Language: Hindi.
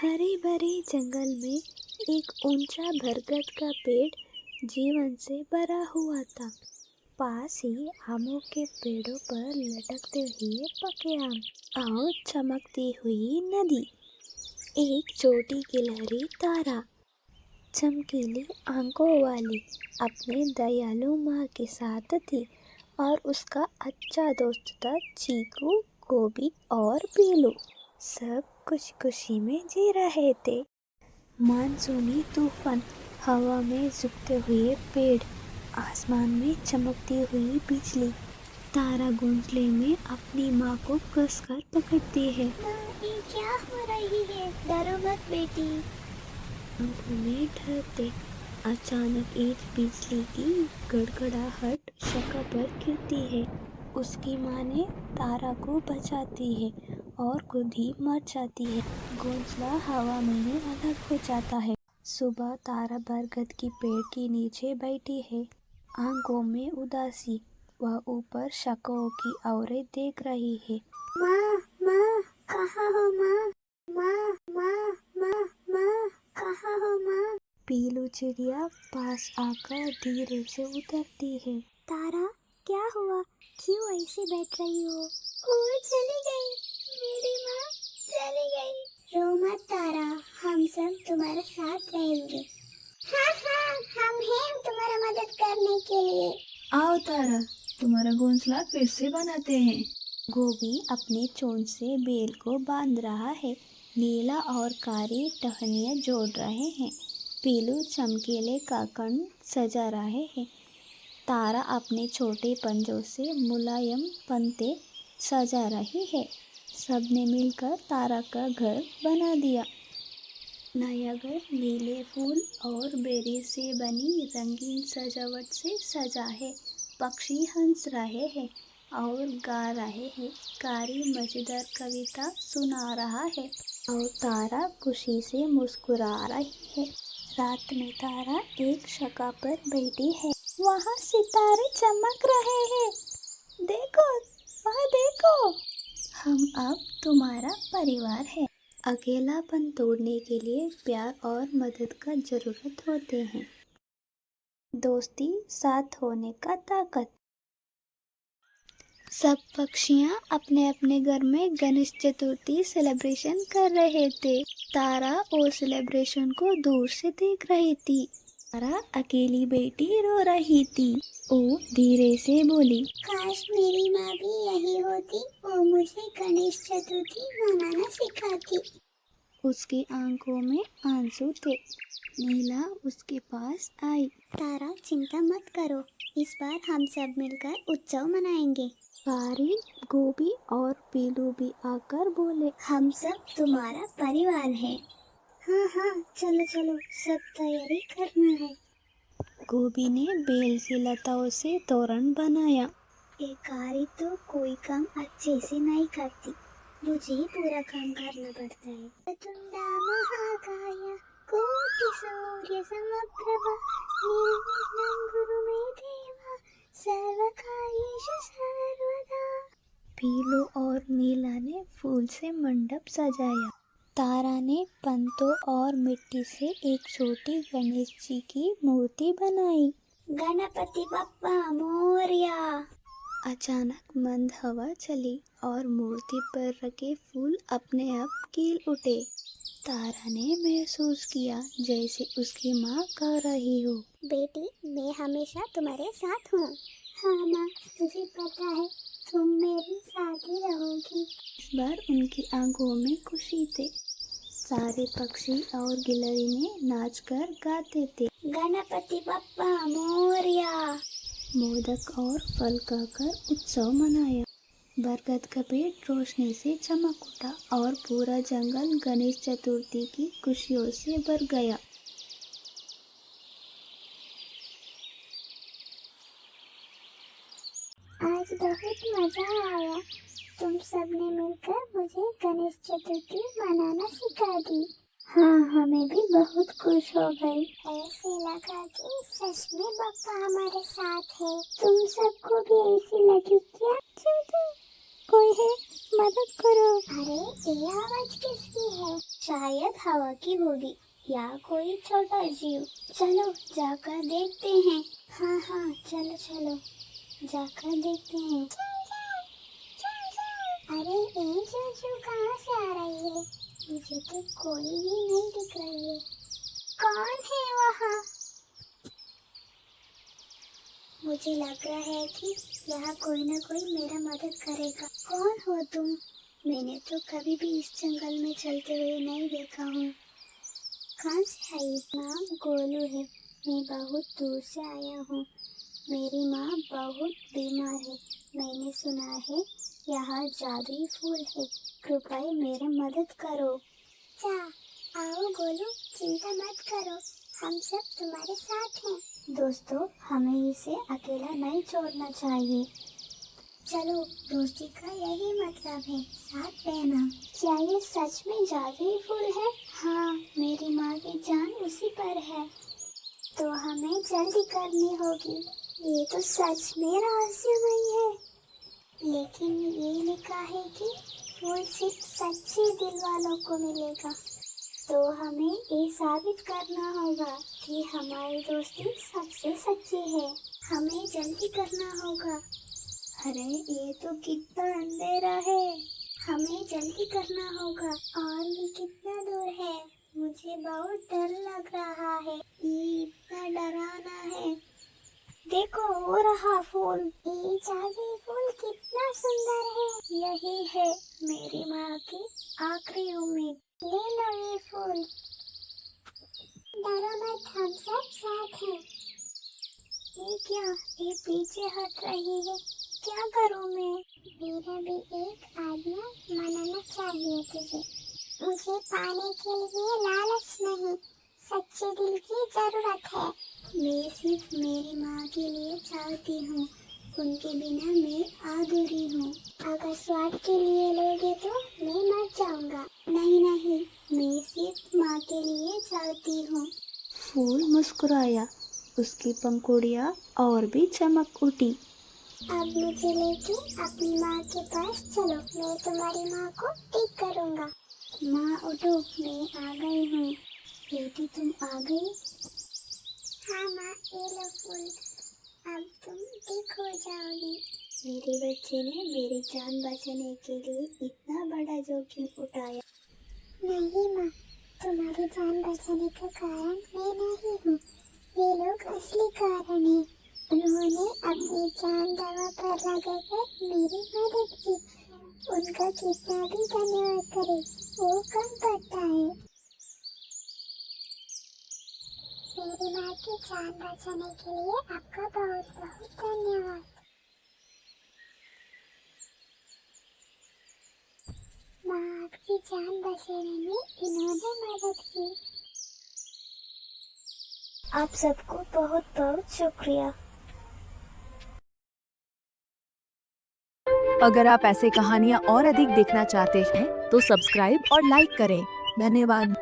हरे भरे जंगल में एक ऊंचा बरगद का पेड़ जीवन से भरा हुआ था। पास ही आमों के पेड़ों पर लटकते हुए पके आम और चमकती हुई नदी। एक छोटी गिलहरी तारा चमकीली आंखों वाली अपनी दयालु माँ के साथ थी और उसका अच्छा दोस्त था चीकू, गोभी और पीलू। सब खुशी खुशी में जी रहे थे। मानसूनी तूफान, हवा में झुकते हुए पेड़, आसमान में चमकती हुई बिजली। तारा घोंसले में अपनी माँ को कसकर पकड़ती है। माँ, ये क्या हो रही है? डरो मत बेटी। आंखों में डरते अचानक एक बिजली की गड़गड़ाहट शक्ल पर गिरती है। उसकी माँ ने तारा को बचाती है और खुद ही मर जाती है। घोंसला हवा में अलग हो जाता है। सुबह तारा बरगद की पेड़ के नीचे बैठी है, आंखों में उदासी। वह ऊपर शकों की औरें देख रही है। माँ, माँ, कहाँ हो माँ? माँ, माँ, माँ, माँ, कहाँ हो माँ? पीलू चिड़िया पास आकर धीरे से उतरती है। तारा, क्या हुआ? क्यों ऐसे बैठ रही हो? वो चली गई, मेरी माँ चली गई। रो मत तारा, हम सब तुम्हारे साथ रहेंगे। हाँ हाँ, हम हैं तुम्हारा मदद करने के लिए। आओ तारा, तुम्हारा घोंसला फिर से बनाते हैं। गोभी अपनी चोंच से बेल को बांध रहा है। नीला और कारी टहनियाँ जोड़ रहे हैं। पीलू चमकीले काकण सजा रहे हैं। तारा अपने छोटे पंजों से मुलायम पत्ते सजा रही है। सबने मिलकर तारा का घर बना दिया। नया घर नीले फूल और बेरी से बनी रंगीन सजावट से सजा है। पक्षी हंस रहे हैं और गा रहे हैं। कारी मजेदार कविता सुना रहा है और तारा खुशी से मुस्कुरा रही है। रात में तारा एक शका पर बैठी है। वहाँ सितारे चमक रहे हैं। देखो, वहाँ देखो, हम अब तुम्हारा परिवार है। अकेलापन तोड़ने के लिए प्यार और मदद का जरूरत होते हैं। दोस्ती साथ होने का ताकत। सब पक्षियाँ अपने अपने घर में गणेश चतुर्थी सेलिब्रेशन कर रहे थे। तारा वो सेलिब्रेशन को दूर से देख रही थी। तारा अकेली बेटी रो रही थी। वो धीरे से बोली, काश मेरी माँ भी यही होती, वो मुझे गणेश चतुर्थी मनाना सिखाती। उसकी आंखों में आंसू थे। नीला उसके पास आई। तारा, चिंता मत करो, इस बार हम सब मिलकर उत्सव मनाएंगे। कारी, गोभी और पीलू भी आकर बोले, हम सब तुम्हारा परिवार है। हाँ हाँ, चलो चलो, सब तैयारी करना है। गोभी ने बेल की लताओं से तोरण बनाया। ये कारी तो कोई काम अच्छे से नहीं करती, मुझे ही पूरा काम करना पड़ता है। तुंडा महाकाय कोटि सूर्य समप्रभा निर्विघ्नं कुरु मे देवा सर्वकार्येषु सर्वदा। पीलू और नीला ने फूल से मंडप सजाया। तारा ने पंतों और मिट्टी से एक छोटी गणेश जी की मूर्ति बनाई। गणपति बप्पा मोरया। अचानक मंद हवा चली और मूर्ति पर रखे फूल अपने आप खिल उठे। तारा ने महसूस किया जैसे उसकी माँ कह रही हो, बेटी, मैं हमेशा तुम्हारे साथ हूँ। हाँ माँ, मुझे पता है तुम मेरे साथ ही रहोगी। इस बार उनकी आंखों में खुशी थी। सारे पक्षी और गिलहरी में नाचकर गाते थे। गणपति बप्पा मोरया। मोदक और फल खाकर उत्सव मनाया। बरगद का पेड़ रोशनी से चमक उठा और पूरा जंगल गणेश चतुर्थी की खुशियों से भर गया। आज बहुत मजा आया। तुम सबने मिलकर मुझे गणेश चतुर्थी मनाना सिखा दी। हाँ, हमें भी बहुत खुश हो गई। ऐसे लगा कि सच में बप्पा हमारे साथ है। तुम सबको भी ऐसी लगी क्या? कोई है, मदद करो। अरे ये आवाज किसकी है? शायद हवा की होगी या कोई छोटा जीव। चलो जाकर देखते हैं। हाँ हाँ चलो चलो जाकर देखते हैं। अरे ये चूचू कहाँ से आ रही है? मुझे तो कोई भी नहीं दिख रही है। कौन है वहाँ? मुझे लग रहा है कि यहाँ कोई ना कोई मेरा मदद करेगा। कौन हो तुम? मैंने तो कभी भी इस जंगल में चलते हुए नहीं देखा हूँ। कहाँ से आई? नाम गोलू है। मैं बहुत दूर से आया हूँ। मेरी माँ बहुत बीमार है। मैंने सुना है यहाँ जादुई फूल है। कृपया मेरी मदद करो। जा आओ गोलू, चिंता मत करो, हम सब तुम्हारे साथ हैं। दोस्तों, हमें इसे अकेला नहीं छोड़ना चाहिए। चलो, दोस्ती का यही मतलब है, साथ रहना। क्या ये सच में जादुई फूल है? हाँ, मेरी माँ की जान उसी पर है। तो हमें जल्दी करनी होगी। ये तो सच में रहस्यमय है। लेकिन ये लिखा है कि फूल सिर्फ सच्चे दिल वालों को मिलेगा। तो हमें ये साबित करना होगा कि हमारी दोस्ती सबसे सच्ची है। हमें जल्दी करना होगा। अरे ये तो कितना अंधेरा है। हमें जल्दी करना होगा। और भी कितना दूर है? मुझे बहुत डर लग रहा है। ये इतना डरावना है। देखो हो रहा फूल। ये जादुई फूल कितना सुंदर है। यही है मेरी माँ की आखिरी उम्मीद। ले लो ये फूल। डरो मत, हम सब साथ हैं। ये क्या? ये पीछे हट रही है। क्या करूँ मैं? मेरा भी एक आज्ञा मनाना चाहिए तुझे। मुझे पाने के लिए लालच नहीं, सच्चे दिल की जरूरत है। मैं सिर्फ मेरी माँ के लिए चाहती हूँ। उनके बिना मैं अधूरी हूँ। अगर स्वाद के लिए लोगे तो मैं मर जाऊंगा। नहीं नहीं, मैं सिर्फ माँ के लिए चाहती हूँ। फूल मुस्कुराया। उसकी पंखुड़ियाँ और भी चमक उठी। अब मुझे लेके अपनी माँ के पास चलो। मैं तुम्हारी माँ को ठीक करूँगा। माँ उठो, मैं आ गई हूँ। बेटी तुम आ गई? हाँ माँ, ये लो फूल। अब तुम ठीक हो जाओगी। मेरे बच्चे ने मेरी जान बचाने के लिए इतना बड़ा जोखिम उठाया। नहीं माँ, तुम्हारी जान बचाने का कारण मैं नहीं हूँ। ये लोग असली कारण है। उन्होंने अपनी जान दवा पर लगाकर मेरी मदद की। उनका कितना भी धन्यवाद करे वो कम पड़ता है। मेरी माँ की जान बचाने के लिए आपका बहुत बहुत धन्यवाद। माँ, आपकी जान बचाने में इन्होंने मदद की। आप सबको बहुत बहुत शुक्रिया। अगर आप ऐसे कहानियाँ और अधिक देखना चाहते हैं तो सब्सक्राइब और लाइक करें। धन्यवाद।